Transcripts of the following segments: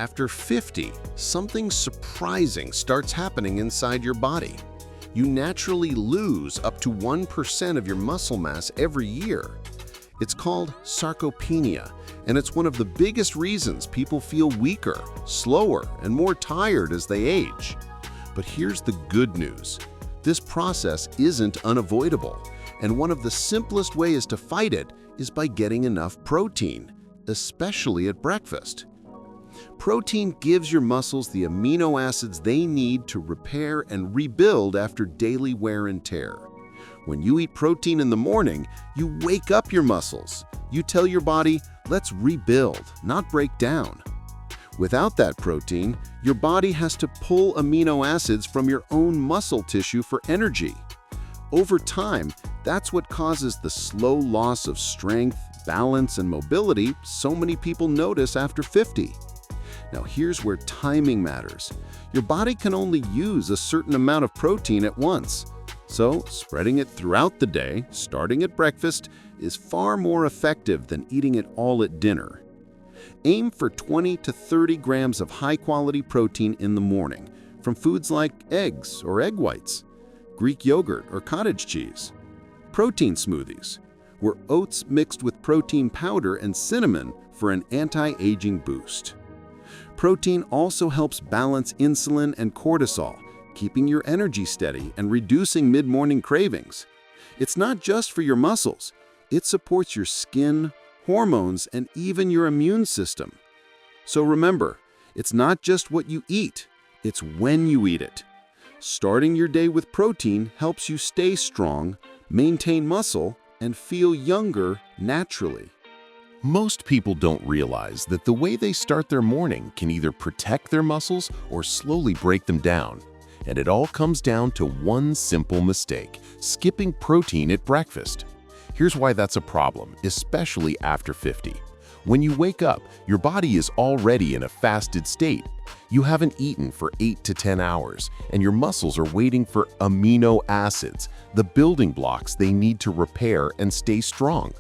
After 50, something surprising starts happening inside your body. You naturally lose up to 1% of your muscle mass every year. It's called sarcopenia, and it's one of the biggest reasons people feel weaker, slower, and more tired as they age. But here's the good news. This process isn't unavoidable, and one of the simplest ways to fight it is by getting enough protein, especially at breakfast. Protein gives your muscles the amino acids they need to repair and rebuild after daily wear and tear. When you eat protein in the morning, you wake up your muscles. You tell your body, let's rebuild, not break down. Without that protein, your body has to pull amino acids from your own muscle tissue for energy. Over time, that's what causes the slow loss of strength, balance, and mobility so many people notice after 50. Now here's where timing matters. Your body can only use a certain amount of protein at once. So spreading it throughout the day, starting at breakfast, is far more effective than eating it all at dinner. Aim for 20 to 30 grams of high-quality protein in the morning from foods like eggs or egg whites, Greek yogurt or cottage cheese, protein smoothies, or oats mixed with protein powder and cinnamon for an anti-aging boost. Protein also helps balance insulin and cortisol, keeping your energy steady and reducing mid-morning cravings. It's not just for your muscles. It supports your skin, hormones, and even your immune system. So remember, it's not just what you eat, it's when you eat it. Starting your day with protein helps you stay strong, maintain muscle, and feel younger naturally. Most people don't realize that the way they start their morning can either protect their muscles or slowly break them down. And it all comes down to one simple mistake: skipping protein at breakfast. Here's why that's a problem, especially after 50. When you wake up, your body is already in a fasted state. You haven't eaten for 8 to 10 hours, and your muscles are waiting for amino acids, the building blocks they need to repair and stay strong.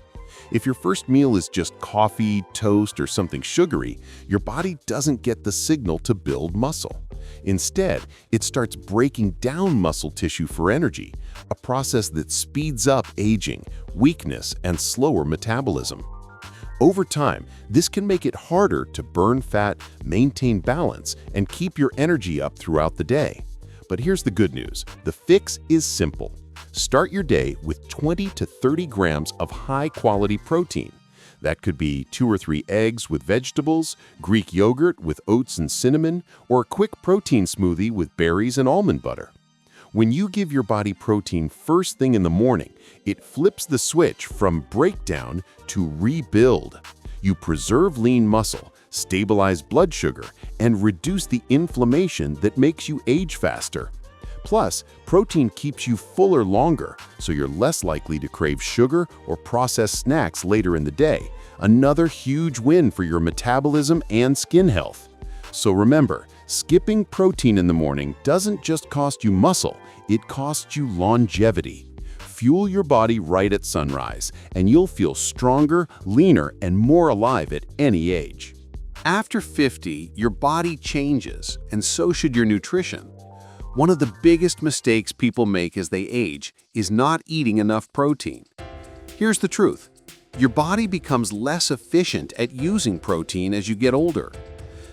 If your first meal is just coffee, toast, or something sugary, your body doesn't get the signal to build muscle. Instead, it starts breaking down muscle tissue for energy, a process that speeds up aging, weakness, and slower metabolism. Over time, this can make it harder to burn fat, maintain balance, and keep your energy up throughout the day. But here's the good news. The fix is simple. Start your day with 20 to 30 grams of high-quality protein. That could be 2 or 3 eggs with vegetables, Greek yogurt with oats and cinnamon, or a quick protein smoothie with berries and almond butter. When you give your body protein first thing in the morning, it flips the switch from breakdown to rebuild. You preserve lean muscle, stabilize blood sugar, and reduce the inflammation that makes you age faster. Plus, protein keeps you fuller longer, so you're less likely to crave sugar or processed snacks later in the day. Another huge win for your metabolism and skin health. So remember, skipping protein in the morning doesn't just cost you muscle, it costs you longevity. Fuel your body right at sunrise, and you'll feel stronger, leaner, and more alive at any age. After 50, your body changes, and so should your nutrition. One of the biggest mistakes people make as they age is not eating enough protein. Here's the truth. Your body becomes less efficient at using protein as you get older.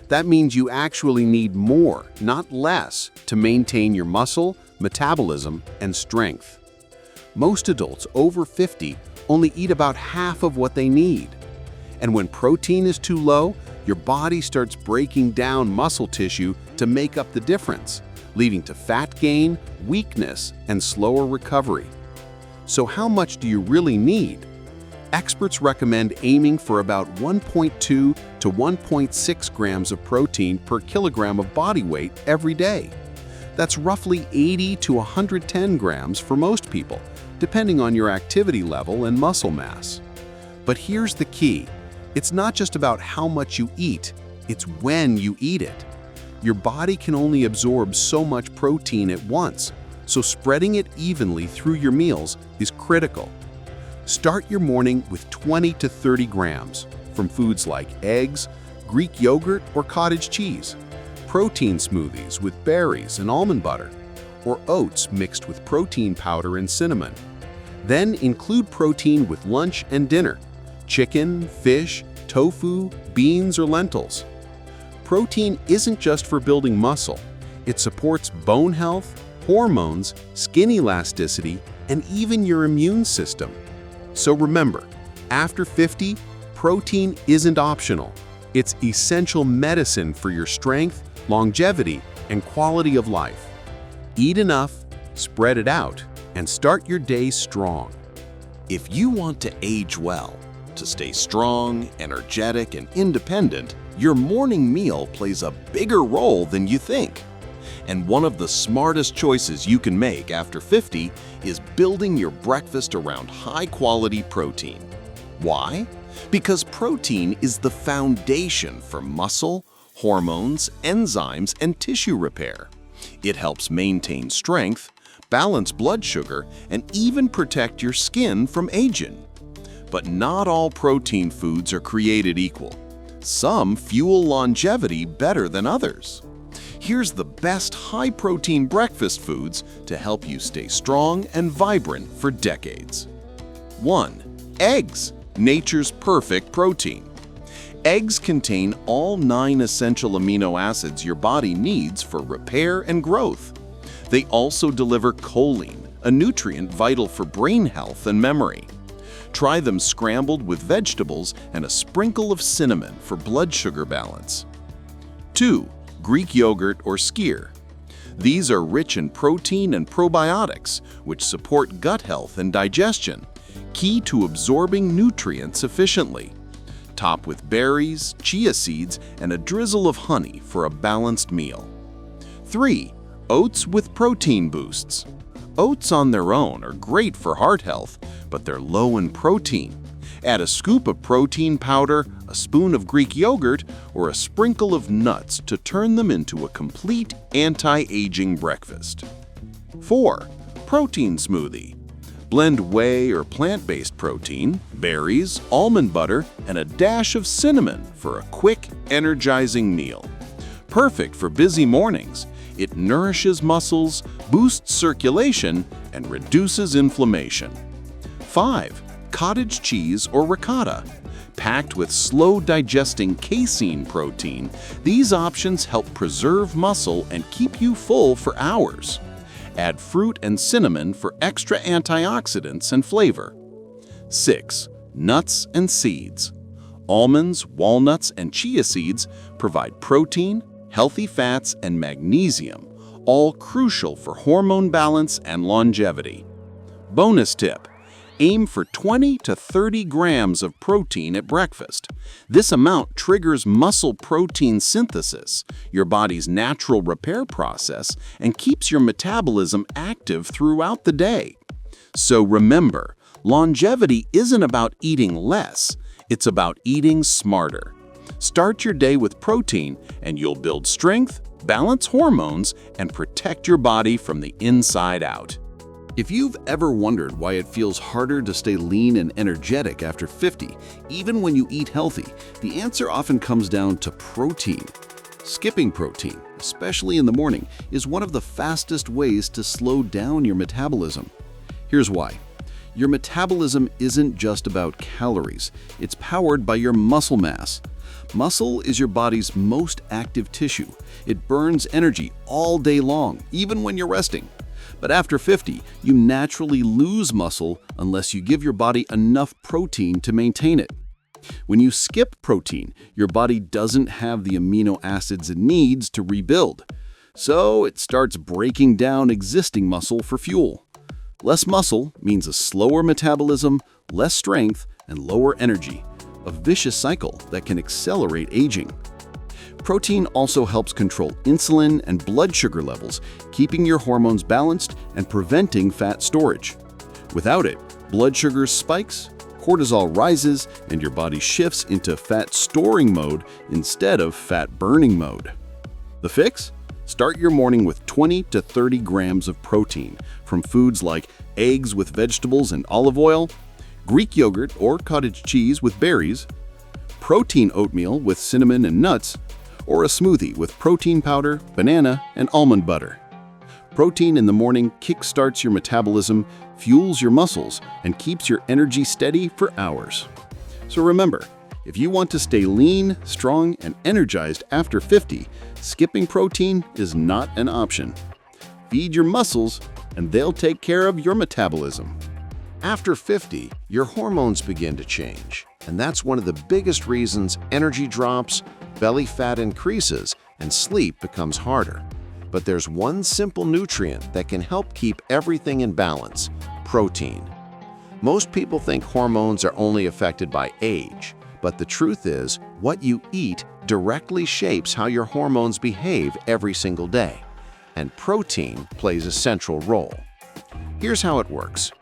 That means you actually need more, not less, to maintain your muscle, metabolism, and strength. Most adults over 50 only eat about half of what they need. And when protein is too low, your body starts breaking down muscle tissue to make up the difference, leading to fat gain, weakness, and slower recovery. So how much do you really need? Experts recommend aiming for about 1.2 to 1.6 grams of protein per kilogram of body weight every day. That's roughly 80 to 110 grams for most people, depending on your activity level and muscle mass. But here's the key. It's not just about how much you eat, it's when you eat it. Your body can only absorb so much protein at once, so spreading it evenly through your meals is critical. Start your morning with 20 to 30 grams from foods like eggs, Greek yogurt or cottage cheese, protein smoothies with berries and almond butter, or oats mixed with protein powder and cinnamon. Then include protein with lunch and dinner, chicken, fish, tofu, beans, or lentils. Protein isn't just for building muscle. It supports bone health, hormones, skin elasticity, and even your immune system. So remember, after 50, protein isn't optional. It's essential medicine for your strength, longevity, and quality of life. Eat enough, spread it out, and start your day strong. If you want to age well, to stay strong, energetic, and independent, your morning meal plays a bigger role than you think. And one of the smartest choices you can make after 50 is building your breakfast around high-quality protein. Why? Because protein is the foundation for muscle, hormones, enzymes, and tissue repair. It helps maintain strength, balance blood sugar, and even protect your skin from aging. But not all protein foods are created equal. Some fuel longevity better than others. Here's the best high-protein breakfast foods to help you stay strong and vibrant for decades. 1. Eggs, nature's perfect protein. Eggs contain all 9 essential amino acids your body needs for repair and growth. They also deliver choline, a nutrient vital for brain health and memory. Try them scrambled with vegetables and a sprinkle of cinnamon for blood sugar balance. 2. Greek yogurt or skyr. These are rich in protein and probiotics, which support gut health and digestion, key to absorbing nutrients efficiently. Top with berries, chia seeds, and a drizzle of honey for a balanced meal. 3. Oats with protein boosts. Oats on their own are great for heart health, but they're low in protein. Add a scoop of protein powder, a spoon of Greek yogurt, or a sprinkle of nuts to turn them into a complete anti-aging breakfast. 4. Protein smoothie. Blend whey or plant-based protein, berries, almond butter, and a dash of cinnamon for a quick, energizing meal. Perfect for busy mornings. It nourishes muscles, boosts circulation, and reduces inflammation. 5. Cottage cheese or ricotta. Packed with slow-digesting casein protein, these options help preserve muscle and keep you full for hours. Add fruit and cinnamon for extra antioxidants and flavor. 6. Nuts and seeds. Almonds, walnuts, and chia seeds provide protein, healthy fats, and magnesium, all crucial for hormone balance and longevity. Bonus tip: aim for 20 to 30 grams of protein at breakfast. This amount triggers muscle protein synthesis, your body's natural repair process, and keeps your metabolism active throughout the day. So remember, longevity isn't about eating less, it's about eating smarter. Start your day with protein, and you'll build strength, balance hormones, and protect your body from the inside out. If you've ever wondered why it feels harder to stay lean and energetic after 50, even when you eat healthy, the answer often comes down to protein. Skipping protein, especially in the morning, is one of the fastest ways to slow down your metabolism. Here's why. Your metabolism isn't just about calories, it's powered by your muscle mass. Muscle is your body's most active tissue. It burns energy all day long, even when you're resting. But after 50, you naturally lose muscle unless you give your body enough protein to maintain it. When you skip protein, your body doesn't have the amino acids it needs to rebuild. So it starts breaking down existing muscle for fuel. Less muscle means a slower metabolism, less strength, and lower energy. A vicious cycle that can accelerate aging. Protein also helps control insulin and blood sugar levels, keeping your hormones balanced and preventing fat storage. Without it, blood sugar spikes, cortisol rises, and your body shifts into fat storing mode instead of fat burning mode. The fix? Start your morning with 20 to 30 grams of protein from foods like eggs with vegetables and olive oil, Greek yogurt or cottage cheese with berries, protein oatmeal with cinnamon and nuts, or a smoothie with protein powder, banana, and almond butter. Protein in the morning kickstarts your metabolism, fuels your muscles, and keeps your energy steady for hours. So remember, if you want to stay lean, strong, and energized after 50, skipping protein is not an option. Feed your muscles, and they'll take care of your metabolism. After 50, your hormones begin to change, and that's one of the biggest reasons energy drops, belly fat increases, and sleep becomes harder. But there's one simple nutrient that can help keep everything in balance: protein. Most people think hormones are only affected by age, but the truth is, what you eat directly shapes how your hormones behave every single day, and protein plays a central role. Here's how it works.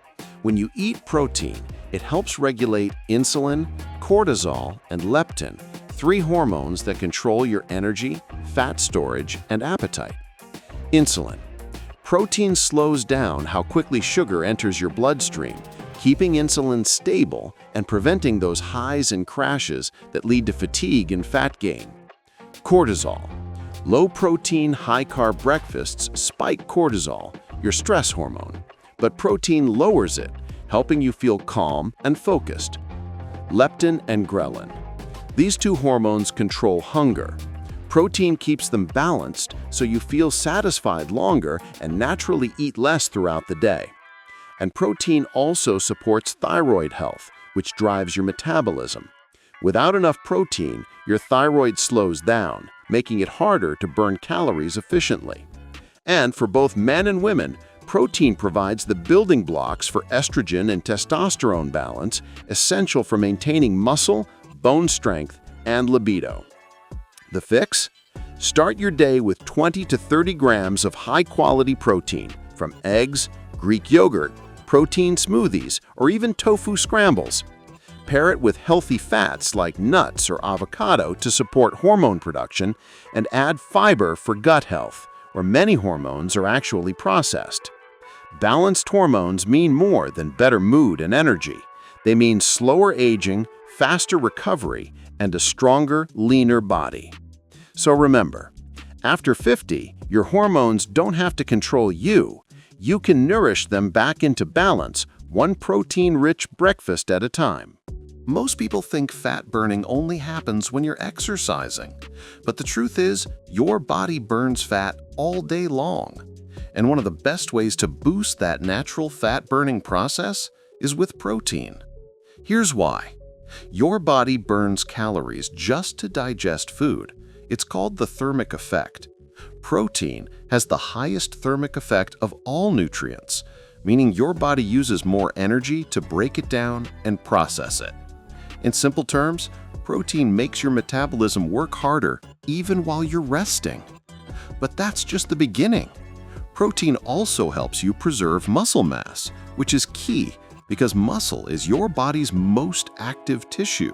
When you eat protein, it helps regulate insulin, cortisol, and leptin, three hormones that control your energy, fat storage, and appetite. Insulin. Protein slows down how quickly sugar enters your bloodstream, keeping insulin stable and preventing those highs and crashes that lead to fatigue and fat gain. Cortisol. Low-protein, high-carb breakfasts spike cortisol, your stress hormone, but protein lowers it, helping you feel calm and focused. Leptin and ghrelin. These two hormones control hunger. Protein keeps them balanced so you feel satisfied longer and naturally eat less throughout the day. And protein also supports thyroid health, which drives your metabolism. Without enough protein, your thyroid slows down, making it harder to burn calories efficiently. And for both men and women, protein provides the building blocks for estrogen and testosterone balance, essential for maintaining muscle, bone strength, and libido. The fix? Start your day with 20 to 30 grams of high-quality protein from eggs, Greek yogurt, protein smoothies, or even tofu scrambles. Pair it with healthy fats like nuts or avocado to support hormone production, and add fiber for gut health, where many hormones are actually processed. Balanced hormones mean more than better mood and energy. They mean slower aging, faster recovery, and a stronger, leaner body. So remember, after 50, your hormones don't have to control you. You can nourish them back into balance, one protein-rich breakfast at a time. Most people think fat burning only happens when you're exercising. But the truth is, your body burns fat all day long. And one of the best ways to boost that natural fat-burning process is with protein. Here's why. Your body burns calories just to digest food. It's called the thermic effect. Protein has the highest thermic effect of all nutrients, meaning your body uses more energy to break it down and process it. In simple terms, protein makes your metabolism work harder even while you're resting. But that's just the beginning. Protein also helps you preserve muscle mass, which is key because muscle is your body's most active tissue.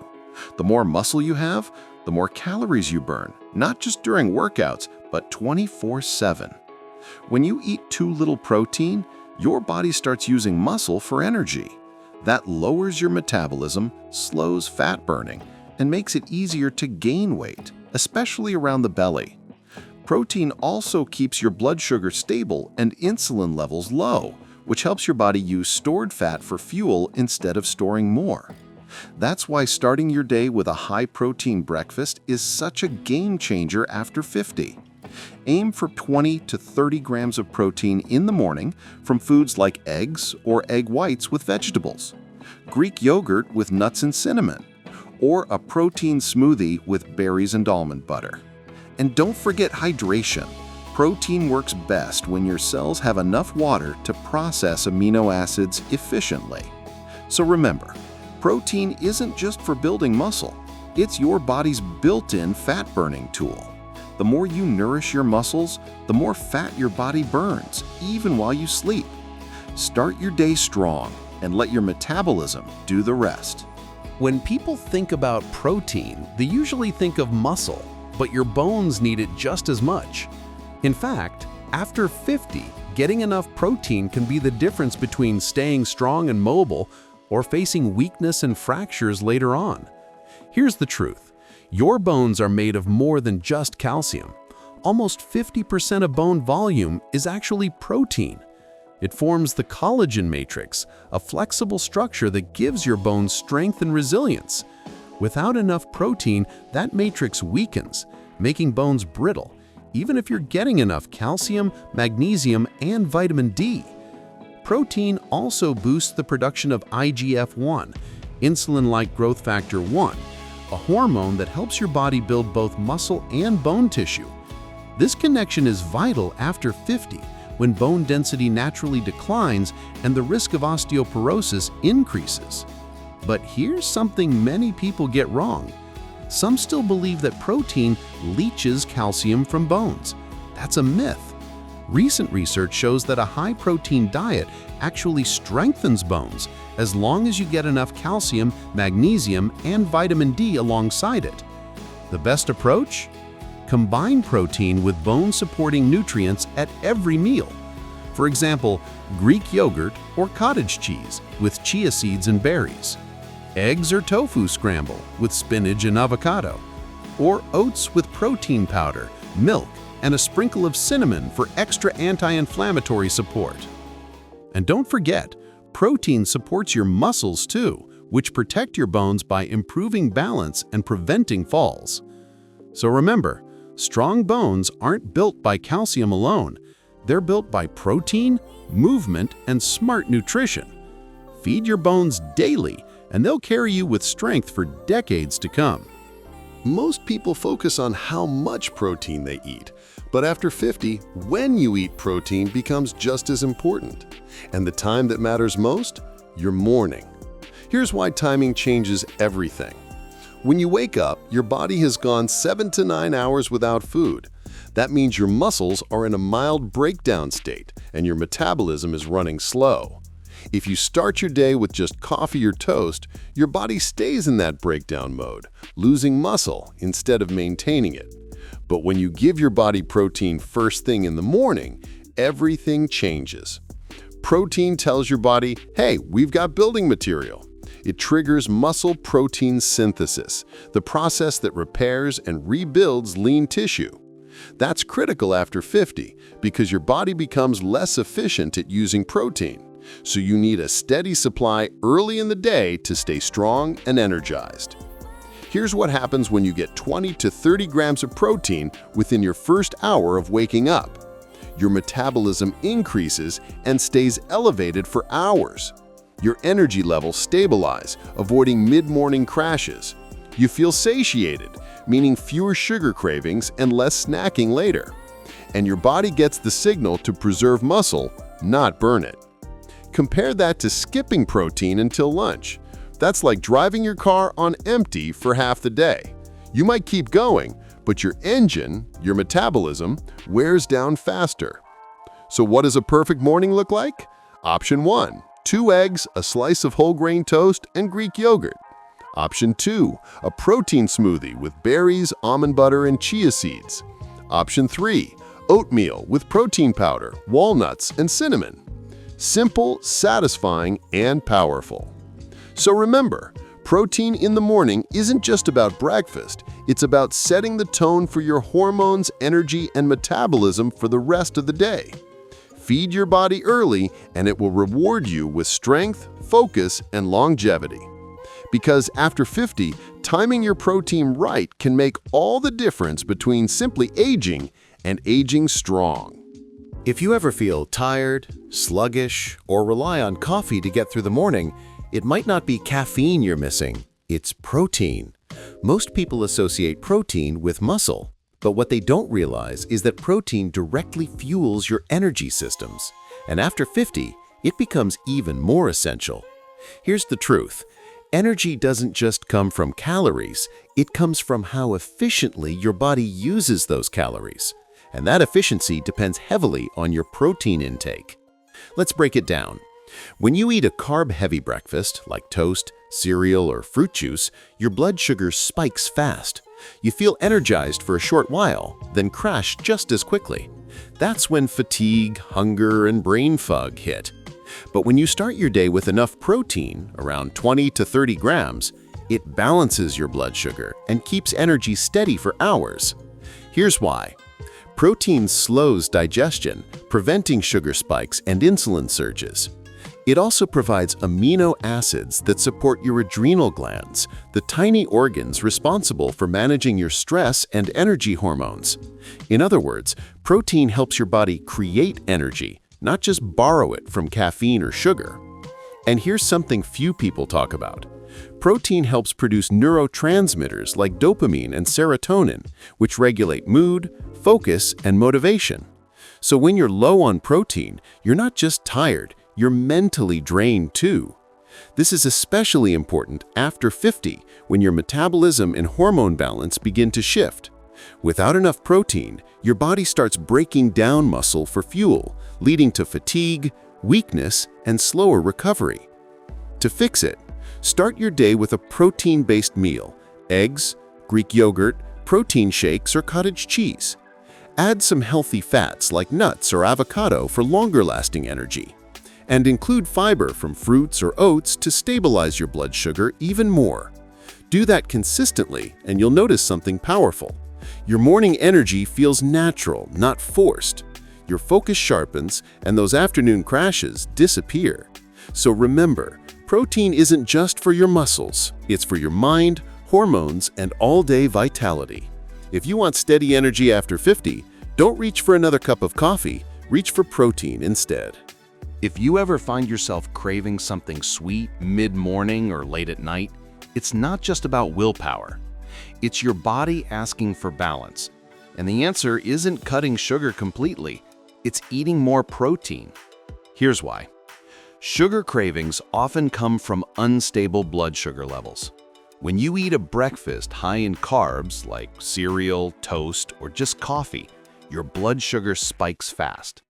The more muscle you have, the more calories you burn, not just during workouts, but 24/7. When you eat too little protein, your body starts using muscle for energy. That lowers your metabolism, slows fat burning, and makes it easier to gain weight, especially around the belly. Protein also keeps your blood sugar stable and insulin levels low, which helps your body use stored fat for fuel instead of storing more. That's why starting your day with a high-protein breakfast is such a game changer after 50. Aim for 20 to 30 grams of protein in the morning from foods like eggs or egg whites with vegetables, Greek yogurt with nuts and cinnamon, or a protein smoothie with berries and almond butter. And don't forget hydration. Protein works best when your cells have enough water to process amino acids efficiently. So remember, protein isn't just for building muscle. It's your body's built-in fat-burning tool. The more you nourish your muscles, the more fat your body burns, even while you sleep. Start your day strong and let your metabolism do the rest. When people think about protein, they usually think of muscle, but your bones need it just as much. In fact, after 50, getting enough protein can be the difference between staying strong and mobile or facing weakness and fractures later on. Here's the truth. Your bones are made of more than just calcium. Almost 50% of bone volume is actually protein. It forms the collagen matrix, a flexible structure that gives your bones strength and resilience. Without enough protein, that matrix weakens, making bones brittle, even if you're getting enough calcium, magnesium, and vitamin D. Protein also boosts the production of IGF-1, insulin-like growth factor 1, a hormone that helps your body build both muscle and bone tissue. This connection is vital after 50, when bone density naturally declines and the risk of osteoporosis increases. But here's something many people get wrong. Some still believe that protein leaches calcium from bones. That's a myth. Recent research shows that a high-protein diet actually strengthens bones as long as you get enough calcium, magnesium, and vitamin D alongside it. The best approach? Combine protein with bone-supporting nutrients at every meal. For example, Greek yogurt or cottage cheese with chia seeds and berries. Eggs or tofu scramble with spinach and avocado. Or oats with protein powder, milk, and a sprinkle of cinnamon for extra anti-inflammatory support. And don't forget, protein supports your muscles too, which protect your bones by improving balance and preventing falls. So remember, strong bones aren't built by calcium alone. They're built by protein, movement, and smart nutrition. Feed your bones daily, and they'll carry you with strength for decades to come. Most people focus on how much protein they eat, but after 50, when you eat protein becomes just as important. And the time that matters most? Your morning. Here's why timing changes everything. When you wake up, your body has gone 7 to 9 hours without food. That means your muscles are in a mild breakdown state, and your metabolism is running slow. If you start your day with just coffee or toast, your body stays in that breakdown mode, losing muscle instead of maintaining it. But when you give your body protein first thing in the morning, everything changes. Protein tells your body, hey, we've got building material. It triggers muscle protein synthesis, the process that repairs and rebuilds lean tissue. That's critical after 50 because your body becomes less efficient at using protein. So you need a steady supply early in the day to stay strong and energized. Here's what happens when you get 20 to 30 grams of protein within your first hour of waking up. Your metabolism increases and stays elevated for hours. Your energy levels stabilize, avoiding mid-morning crashes. You feel satiated, meaning fewer sugar cravings and less snacking later. And your body gets the signal to preserve muscle, not burn it. Compare that to skipping protein until lunch. That's like driving your car on empty for half the day. You might keep going, but your engine, your metabolism, wears down faster. So what does a perfect morning look like? Option 1, 2 eggs, a slice of whole grain toast, and Greek yogurt. Option 2, a protein smoothie with berries, almond butter, and chia seeds. Option 3, oatmeal with protein powder, walnuts, and cinnamon. Simple, satisfying, and powerful. So remember, protein in the morning isn't just about breakfast, it's about setting the tone for your hormones, energy, and metabolism for the rest of the day. Feed your body early, and it will reward you with strength, focus, and longevity. Because after 50, timing your protein right can make all the difference between simply aging and aging strong. If you ever feel tired, sluggish, or rely on coffee to get through the morning, it might not be caffeine you're missing, it's protein. Most people associate protein with muscle, but what they don't realize is that protein directly fuels your energy systems. And after 50, it becomes even more essential. Here's the truth. Energy doesn't just come from calories, it comes from how efficiently your body uses those calories. And that efficiency depends heavily on your protein intake. Let's break it down. When you eat a carb-heavy breakfast, like toast, cereal, or fruit juice, your blood sugar spikes fast. You feel energized for a short while, then crash just as quickly. That's when fatigue, hunger, and brain fog hit. But when you start your day with enough protein, around 20 to 30 grams, It balances your blood sugar and keeps energy steady for hours. Here's why. Protein slows digestion, preventing sugar spikes and insulin surges. It also provides amino acids that support your adrenal glands, the tiny organs responsible for managing your stress and energy hormones. In other words, protein helps your body create energy, not just borrow it from caffeine or sugar. And here's something few people talk about. Protein helps produce neurotransmitters like dopamine and serotonin, which regulate mood, focus, and motivation. So when you're low on protein, you're not just tired, you're mentally drained too. This is especially important after 50, when your metabolism and hormone balance begin to shift. Without enough protein, your body starts breaking down muscle for fuel, leading to fatigue, weakness, and slower recovery. To fix it, start your day with a protein-based meal: eggs, Greek yogurt, protein shakes, or cottage cheese. Add some healthy fats like nuts or avocado for longer-lasting energy. And include fiber from fruits or oats to stabilize your blood sugar even more. Do that consistently, and you'll notice something powerful. Your morning energy feels natural, not forced. Your focus sharpens, and those afternoon crashes disappear. So remember, protein isn't just for your muscles, it's for your mind, hormones, and all-day vitality. If you want steady energy after 50, don't reach for another cup of coffee, reach for protein instead. If you ever find yourself craving something sweet mid-morning or late at night, it's not just about willpower. It's your body asking for balance. And the answer isn't cutting sugar completely, it's eating more protein. Here's why. Sugar cravings often come from unstable blood sugar levels. When you eat a breakfast high in carbs like cereal, toast, or just coffee, your blood sugar spikes fast.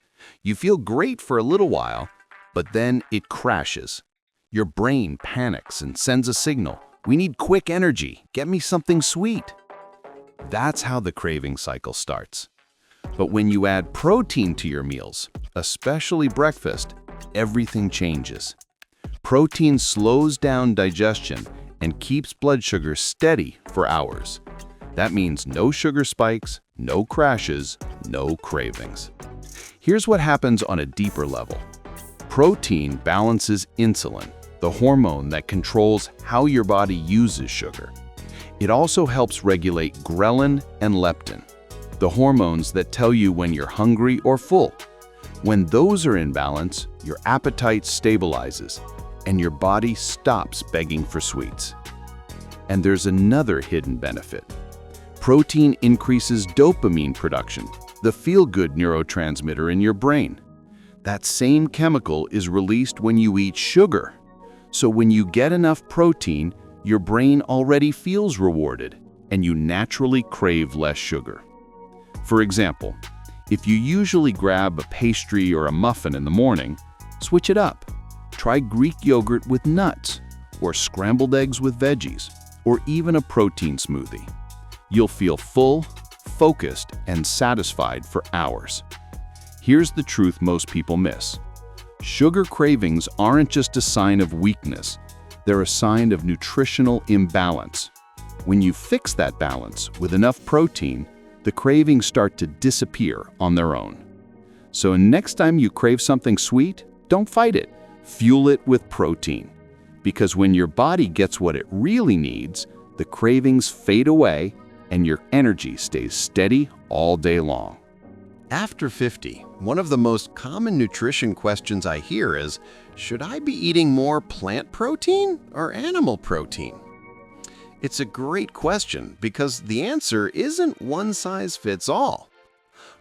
You feel great for a little while, but then it crashes. Your brain panics and sends a signal. We need quick energy. Get me something sweet. That's how the craving cycle starts. But when you add protein to your meals, especially breakfast, everything changes. Protein slows down digestion and keeps blood sugar steady for hours. That means no sugar spikes, no crashes, no cravings. Here's what happens on a deeper level. Protein balances insulin, the hormone that controls how your body uses sugar. It also helps regulate ghrelin and leptin, the hormones that tell you when you're hungry or full. When those are in balance, your appetite stabilizes and your body stops begging for sweets. And there's another hidden benefit. Protein increases dopamine production, the feel-good neurotransmitter in your brain. That same chemical is released when you eat sugar. So when you get enough protein, your brain already feels rewarded, and you naturally crave less sugar. For example, if you usually grab a pastry or a muffin in the morning, switch it up. Try Greek yogurt with nuts, or scrambled eggs with veggies, or even a protein smoothie. You'll feel full, focused, and satisfied for hours. Here's the truth most people miss. Sugar cravings aren't just a sign of weakness, they're a sign of nutritional imbalance. When you fix that balance with enough protein, the cravings start to disappear on their own. So next time you crave something sweet, don't fight it. Fuel it with protein. Because when your body gets what it really needs, the cravings fade away and your energy stays steady all day long. After 50, one of the most common nutrition questions I hear is, should I be eating more plant protein or animal protein? It's a great question because the answer isn't one size fits all.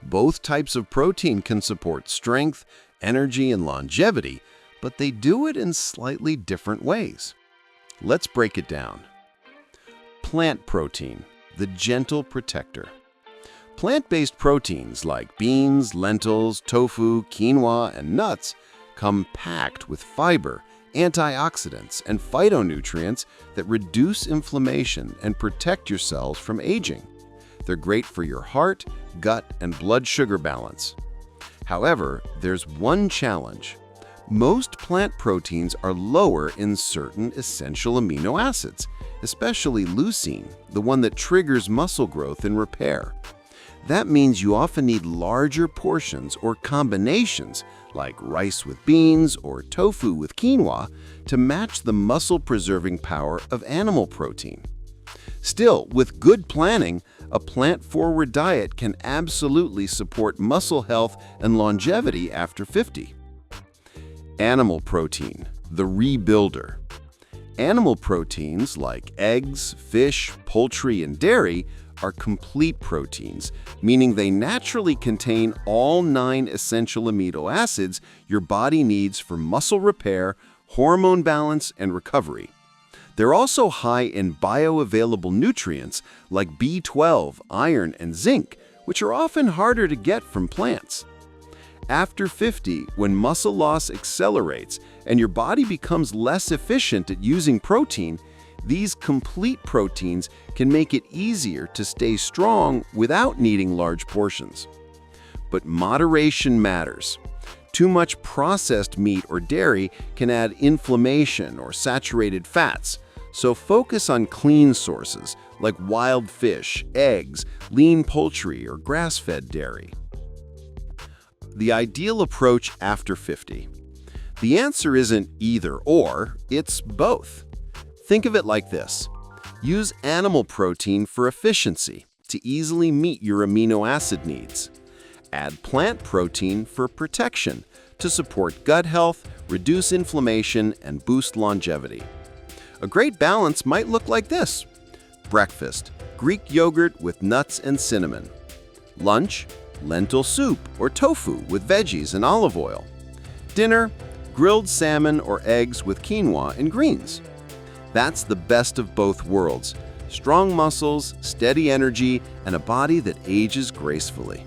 Both types of protein can support strength, energy, and longevity, but they do it in slightly different ways. Let's break it down. Plant protein, the gentle protector. Plant-based proteins like beans, lentils, tofu, quinoa, and nuts come packed with fiber, antioxidants, and phytonutrients that reduce inflammation and protect your cells from aging. They're great for your heart, gut, and blood sugar balance. However, there's one challenge. Most plant proteins are lower in certain essential amino acids, especially leucine, the one that triggers muscle growth and repair. That means you often need larger portions or combinations, like rice with beans or tofu with quinoa, to match the muscle-preserving power of animal protein. Still, with good planning, a plant-forward diet can absolutely support muscle health and longevity after 50. Animal protein, the rebuilder. Animal proteins like eggs, fish, poultry, and dairy are complete proteins, meaning they naturally contain all 9 essential amino acids your body needs for muscle repair, hormone balance, and recovery. They're also high in bioavailable nutrients like B12, iron, and zinc, which are often harder to get from plants. After 50, when muscle loss accelerates and your body becomes less efficient at using protein, these complete proteins can make it easier to stay strong without needing large portions. But moderation matters. Too much processed meat or dairy can add inflammation or saturated fats, so focus on clean sources like wild fish, eggs, lean poultry, or grass-fed dairy. The ideal approach after 50. The answer isn't either or, it's both. Think of it like this. Use animal protein for efficiency to easily meet your amino acid needs. Add plant protein for protection to support gut health, reduce inflammation, and boost longevity. A great balance might look like this. Breakfast, Greek yogurt with nuts and cinnamon. Lunch, lentil soup or tofu with veggies and olive oil. Dinner, grilled salmon or eggs with quinoa and greens. That's the best of both worlds. Strong muscles, steady energy, and a body that ages gracefully.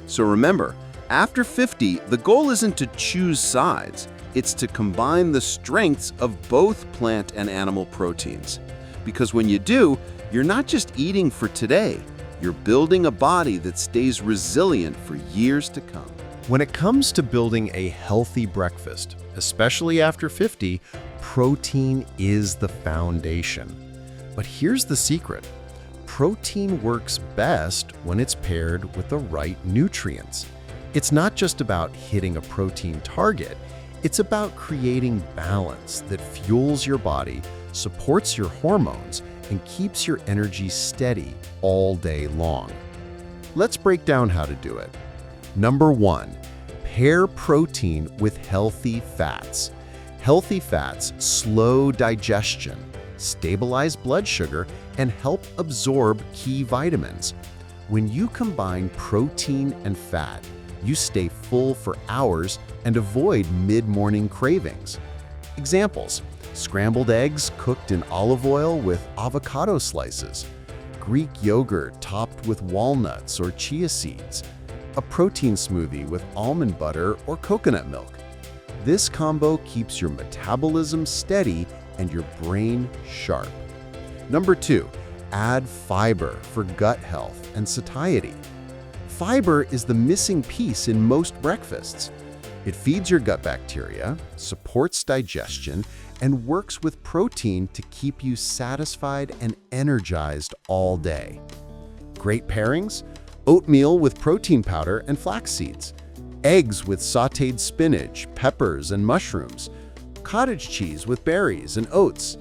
So remember, after 50, the goal isn't to choose sides. It's to combine the strengths of both plant and animal proteins. Because when you do, you're not just eating for today, you're building a body that stays resilient for years to come. When it comes to building a healthy breakfast, especially after 50, protein is the foundation. But here's the secret. Protein works best when it's paired with the right nutrients. It's not just about hitting a protein target, it's about creating balance that fuels your body, supports your hormones, and keeps your energy steady all day long. Let's break down how to do it. Number 1, pair protein with healthy fats. Healthy fats slow digestion, stabilize blood sugar, and help absorb key vitamins. When you combine protein and fat, you stay full for hours and avoid mid-morning cravings. Examples: scrambled eggs cooked in olive oil with avocado slices, Greek yogurt topped with walnuts or chia seeds, a protein smoothie with almond butter or coconut milk. This combo keeps your metabolism steady and your brain sharp. Number 2, add fiber for gut health and satiety. Fiber is the missing piece in most breakfasts. It feeds your gut bacteria, supports digestion, and works with protein to keep you satisfied and energized all day. Great pairings: oatmeal with protein powder and flax seeds, eggs with sautéed spinach, peppers, and mushrooms, cottage cheese with berries and oats.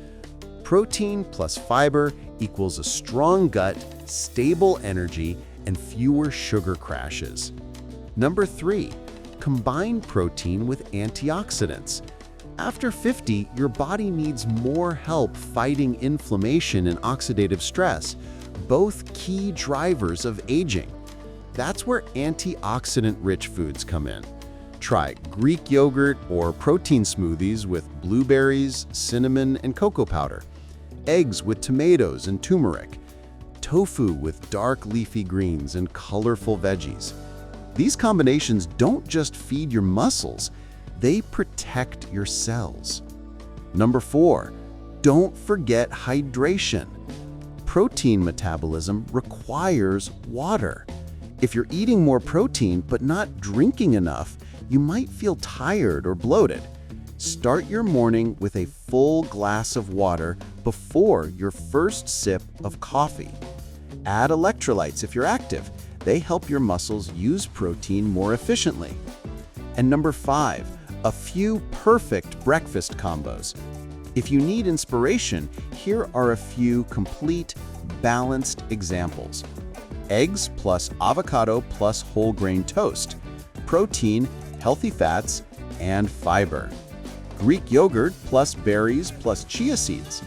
Protein plus fiber equals a strong gut, stable energy, and fewer sugar crashes. Number 3, combine protein with antioxidants. After 50, your body needs more help fighting inflammation and oxidative stress, both key drivers of aging. That's where antioxidant-rich foods come in. Try Greek yogurt or protein smoothies with blueberries, cinnamon, and cocoa powder, eggs with tomatoes and turmeric, tofu with dark leafy greens and colorful veggies. These combinations don't just feed your muscles, they protect your cells. Number 4, don't forget hydration. Protein metabolism requires water. If you're eating more protein but not drinking enough, you might feel tired or bloated. Start your morning with a full glass of water before your first sip of coffee. Add electrolytes if you're active. They help your muscles use protein more efficiently. And number 5, a few perfect breakfast combos. If you need inspiration, here are a few complete, balanced examples. Eggs plus avocado plus whole grain toast. Protein, healthy fats, and fiber. Greek yogurt plus berries plus chia seeds.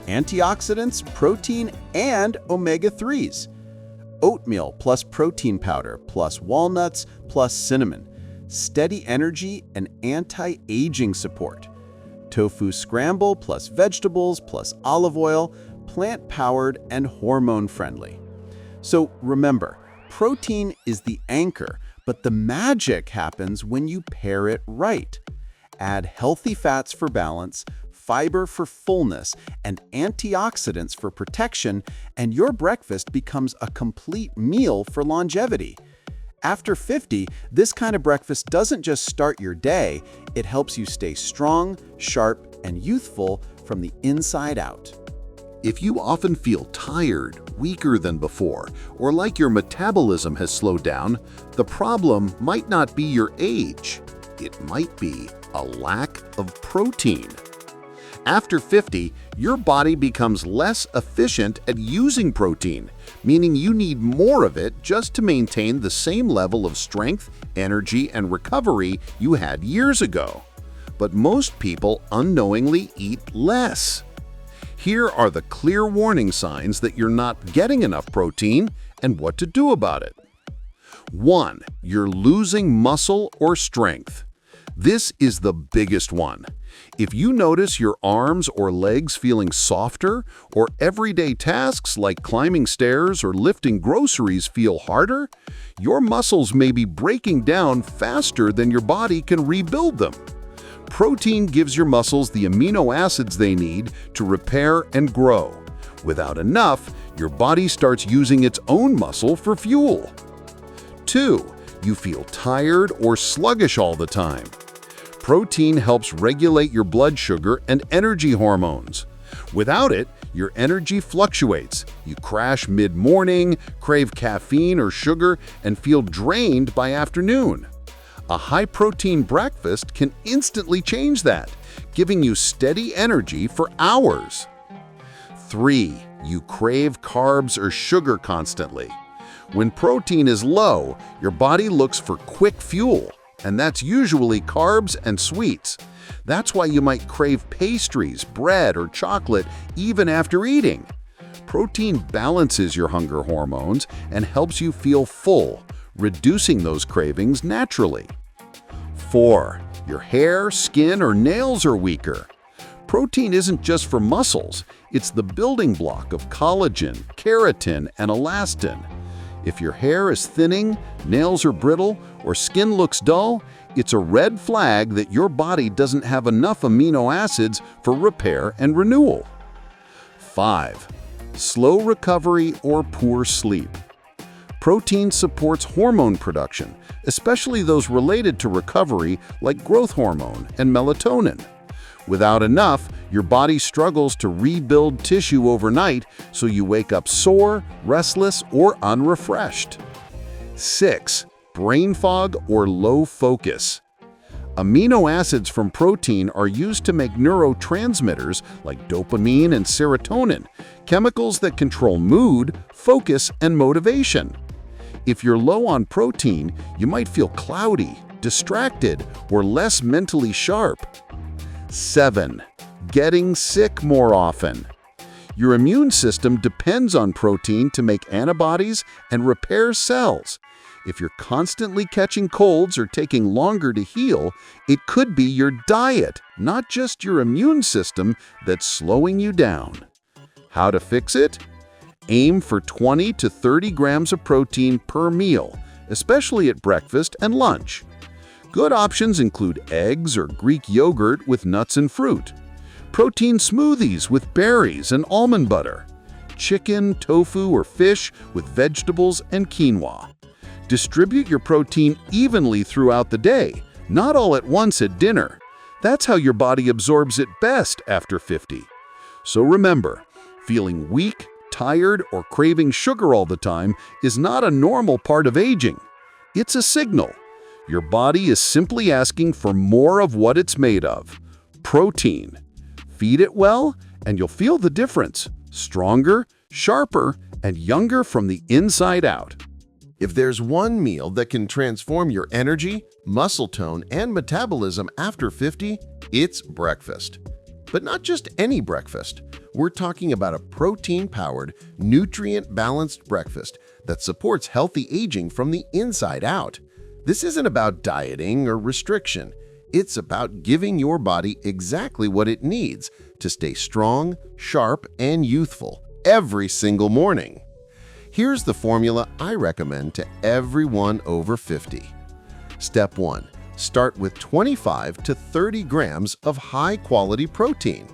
Antioxidants, protein, and omega-3s. Oatmeal plus protein powder plus walnuts plus cinnamon. Steady energy and anti-aging support. Tofu scramble plus vegetables plus olive oil, plant-powered and hormone-friendly. So remember, protein is the anchor, but the magic happens when you pair it right. Add healthy fats for balance, fiber for fullness, and antioxidants for protection, and your breakfast becomes a complete meal for longevity. After 50, this kind of breakfast doesn't just start your day, it helps you stay strong, sharp, and youthful from the inside out. If you often feel tired, weaker than before, or like your metabolism has slowed down, the problem might not be your age. It might be a lack of protein. After 50, your body becomes less efficient at using protein, meaning you need more of it just to maintain the same level of strength, energy, and recovery you had years ago. But most people unknowingly eat less. Here are the clear warning signs that you're not getting enough protein and what to do about it. 1. You're losing muscle or strength. This is the biggest one. If you notice your arms or legs feeling softer, or everyday tasks like climbing stairs or lifting groceries feel harder, your muscles may be breaking down faster than your body can rebuild them. Protein gives your muscles the amino acids they need to repair and grow. Without enough, your body starts using its own muscle for fuel. 2. You feel tired or sluggish all the time. Protein helps regulate your blood sugar and energy hormones. Without it, your energy fluctuates. You crash mid-morning, crave caffeine or sugar, and feel drained by afternoon. A high-protein breakfast can instantly change that, giving you steady energy for hours. 3. You crave carbs or sugar constantly. When protein is low, your body looks for quick fuel, and that's usually carbs and sweets. That's why you might crave pastries, bread, or chocolate even after eating. Protein balances your hunger hormones and helps you feel full, reducing those cravings naturally. 4. Your hair, skin, or nails are weaker. Protein isn't just for muscles, it's the building block of collagen, keratin, and elastin. If your hair is thinning, nails are brittle, or skin looks dull, it's a red flag that your body doesn't have enough amino acids for repair and renewal. 5. Slow recovery or poor sleep. Protein supports hormone production, especially those related to recovery like growth hormone and melatonin. Without enough, your body struggles to rebuild tissue overnight, so you wake up sore, restless, or unrefreshed. 6. Brain fog or low focus. Amino acids from protein are used to make neurotransmitters like dopamine and serotonin, chemicals that control mood, focus, and motivation. If you're low on protein, you might feel cloudy, distracted, or less mentally sharp. 7. Getting sick more often. Your immune system depends on protein to make antibodies and repair cells. If you're constantly catching colds or taking longer to heal, it could be your diet, not just your immune system, that's slowing you down. How to fix it? Aim for 20 to 30 grams of protein per meal, especially at breakfast and lunch. Good options include eggs or Greek yogurt with nuts and fruit, protein smoothies with berries and almond butter, chicken, tofu, or fish with vegetables and quinoa. Distribute your protein evenly throughout the day, not all at once at dinner. That's how your body absorbs it best after 50. So remember, feeling weak, tired, or craving sugar all the time is not a normal part of aging. It's a signal. Your body is simply asking for more of what it's made of, protein. Feed it well, and you'll feel the difference. Stronger, sharper, and younger from the inside out. If there's one meal that can transform your energy, muscle tone, and metabolism after 50, it's breakfast. But not just any breakfast. We're talking about a protein-powered, nutrient-balanced breakfast that supports healthy aging from the inside out. This isn't about dieting or restriction. It's about giving your body exactly what it needs to stay strong, sharp, and youthful every single morning. Here's the formula I recommend to everyone over 50. Step 1. Start with 25 to 30 grams of high-quality protein.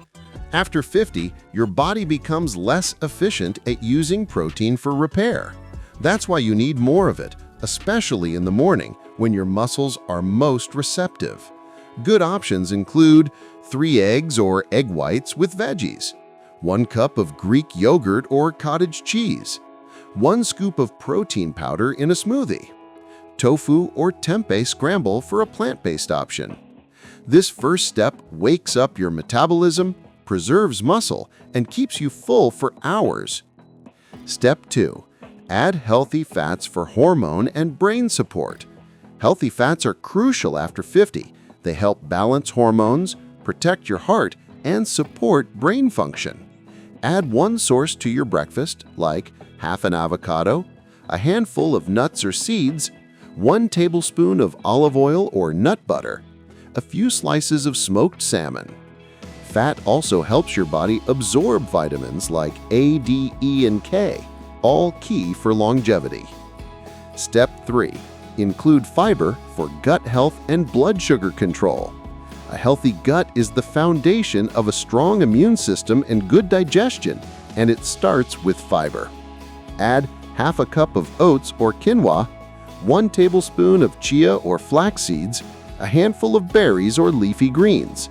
After 50, your body becomes less efficient at using protein for repair. That's why you need more of it, especially in the morning when your muscles are most receptive. Good options include 3 eggs or egg whites with veggies, 1 cup of Greek yogurt or cottage cheese, 1 scoop of protein powder in a smoothie, tofu or tempeh scramble for a plant-based option. This first step wakes up your metabolism, preserves muscle, and keeps you full for hours. Step 2. Add healthy fats for hormone and brain support. Healthy fats are crucial after 50. They help balance hormones, protect your heart, and support brain function. Add one source to your breakfast, like half an avocado, a handful of nuts or seeds, 1 tablespoon of olive oil or nut butter, a few slices of smoked salmon. Fat also helps your body absorb vitamins like A, D, E, and K, all key for longevity. Step 3. Include fiber for gut health and blood sugar control. A healthy gut is the foundation of a strong immune system and good digestion, and it starts with fiber. Add half a cup of oats or quinoa, 1 tablespoon of chia or flax seeds, a handful of berries or leafy greens.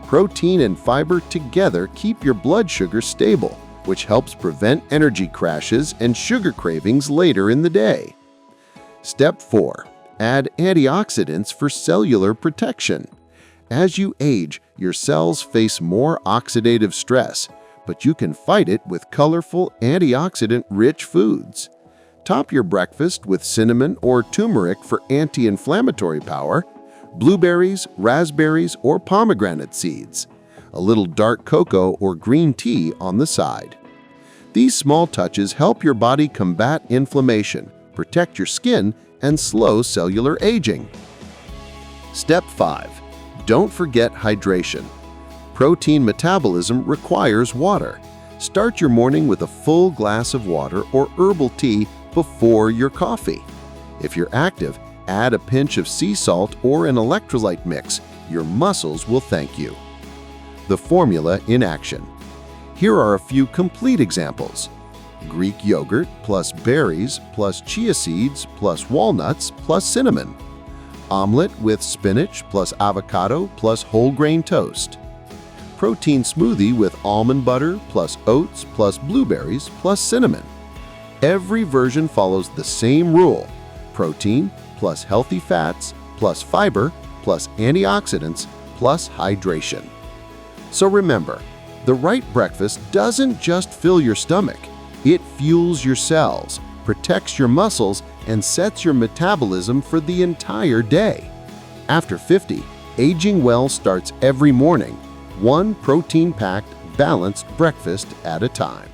Protein and fiber together keep your blood sugar stable, which helps prevent energy crashes and sugar cravings later in the day. Step 4. Add antioxidants for cellular protection. As you age, your cells face more oxidative stress, but you can fight it with colorful, antioxidant-rich foods. Top your breakfast with cinnamon or turmeric for anti-inflammatory power, blueberries, raspberries, or pomegranate seeds, a little dark cocoa or green tea on the side. These small touches help your body combat inflammation, protect your skin, and slow cellular aging. Step 5. Don't forget hydration. Protein metabolism requires water. Start your morning with a full glass of water or herbal tea before your coffee. If you're active, add a pinch of sea salt or an electrolyte mix. Your muscles will thank you. The formula in action. Here are a few complete examples. Greek yogurt plus berries plus chia seeds plus walnuts plus cinnamon. Omelette with spinach plus avocado plus whole grain toast. Protein smoothie with almond butter plus oats plus blueberries plus cinnamon. Every version follows the same rule: protein plus healthy fats plus fiber plus antioxidants plus hydration. So remember, the right breakfast doesn't just fill your stomach. It fuels your cells, protects your muscles, and sets your metabolism for the entire day. After 50, aging well starts every morning, one protein-packed, balanced breakfast at a time.